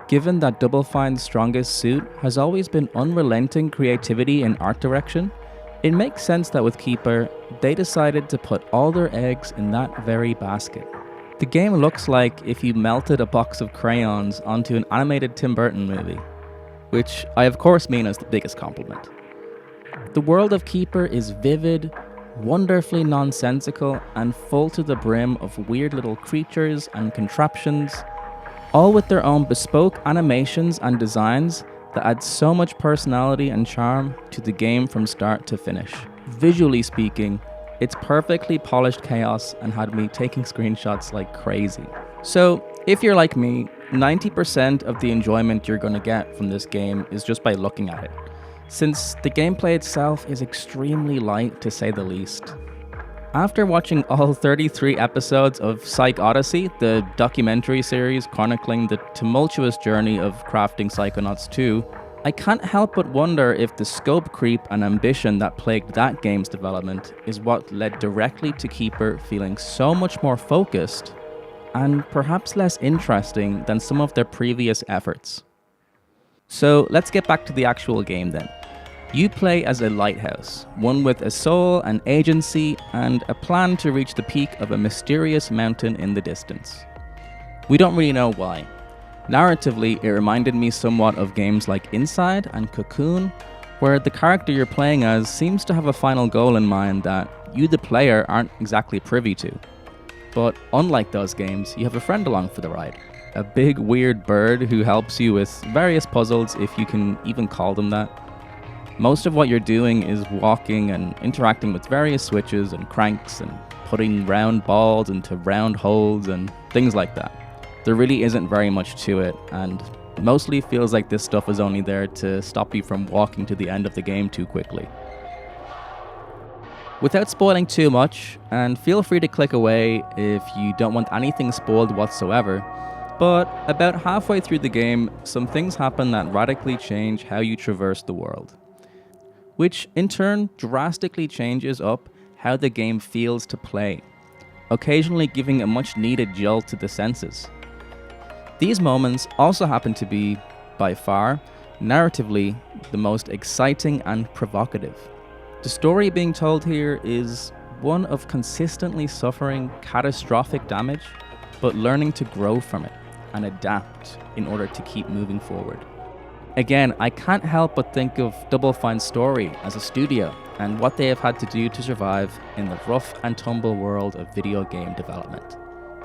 Given that Double Fine's strongest suit has always been unrelenting creativity in art direction, it makes sense that with Keeper, they decided to put all their eggs in that very basket. The game looks like if you melted a box of crayons onto an animated Tim Burton movie, which I of course mean as the biggest compliment. The world of Keeper is vivid, wonderfully nonsensical, and full to the brim of weird little creatures and contraptions, all with their own bespoke animations and designs that add so much personality and charm to the game from start to finish. Visually speaking, it's perfectly polished chaos and had me taking screenshots like crazy. So, if you're like me, 90% of the enjoyment you're gonna get from this game is just by looking at it, since the gameplay itself is extremely light to say the least. After watching all 33 episodes of Psych Odyssey, the documentary series chronicling the tumultuous journey of crafting Psychonauts 2, I can't help but wonder if the scope creep and ambition that plagued that game's development is what led directly to Keeper feeling so much more focused and perhaps less interesting than some of their previous efforts. So let's get back to the actual game then. You play as a lighthouse, one with a soul, an agency, and a plan to reach the peak of a mysterious mountain in the distance. We don't really know why. Narratively, it reminded me somewhat of games like Inside and Cocoon, where the character you're playing as seems to have a final goal in mind that you, the player, aren't exactly privy to. But unlike those games, you have a friend along for the ride. A big weird bird who helps you with various puzzles, if you can even call them that. Most of what you're doing is walking and interacting with various switches and cranks and putting round balls into round holes and things like that. There really isn't very much to it, and mostly feels like this stuff is only there to stop you from walking to the end of the game too quickly. Without spoiling too much, and feel free to click away if you don't want anything spoiled whatsoever, but about halfway through the game, some things happen that radically change how you traverse the world, which in turn drastically changes up how the game feels to play, occasionally giving a much needed jolt to the senses. These moments also happen to be, by far, narratively, the most exciting and provocative. The story being told here is one of consistently suffering catastrophic damage, but learning to grow from it and adapt in order to keep moving forward. Again, I can't help but think of Double Fine's story as a studio and what they have had to do to survive in the rough and tumble world of video game development,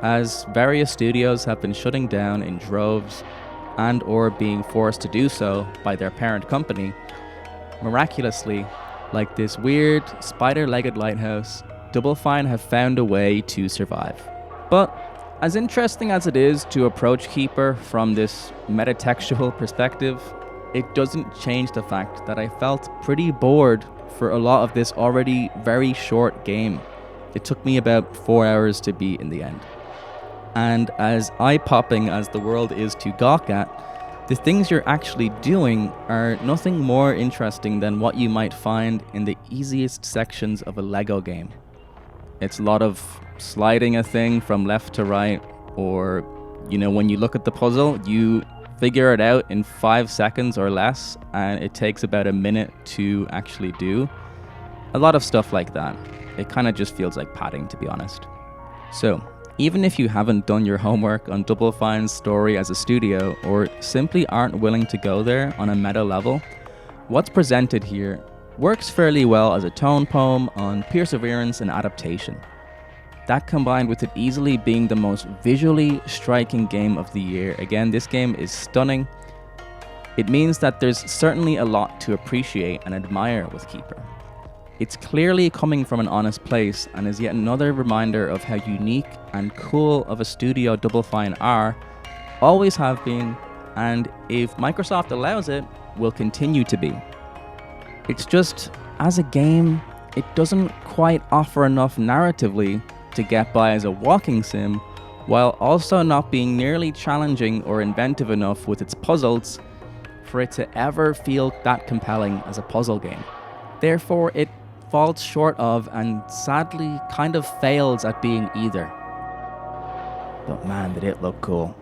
as various studios have been shutting down in droves and or being forced to do so by their parent company. Miraculously, like this weird spider-legged lighthouse, Double Fine have found a way to survive. But as interesting as it is to approach Keeper from this metatextual perspective, it doesn't change the fact that I felt pretty bored for a lot of this already very short game. It took me about 4 hours to beat in the end. And as eye-popping as the world is to gawk at, the things you're actually doing are nothing more interesting than what you might find in the easiest sections of a Lego game. It's a lot of sliding a thing from left to right, or, when you look at the puzzle, you figure it out in 5 seconds or less, and it takes about a minute to actually do. A lot of stuff like that. It kind of just feels like padding, to be honest. So, even if you haven't done your homework on Double Fine's story as a studio, or simply aren't willing to go there on a meta level, what's presented here works fairly well as a tone poem on perseverance and adaptation. That combined with it easily being the most visually striking game of the year. Again, this game is stunning. It means that there's certainly a lot to appreciate and admire with Keeper. It's clearly coming from an honest place and is yet another reminder of how unique and cool of a studio Double Fine are, always have been, and if Microsoft allows it, will continue to be. It's just, as a game, it doesn't quite offer enough narratively to get by as a walking sim, while also not being nearly challenging or inventive enough with its puzzles for it to ever feel that compelling as a puzzle game. Therefore, it falls short of and sadly kind of fails at being either. But man, did it look cool.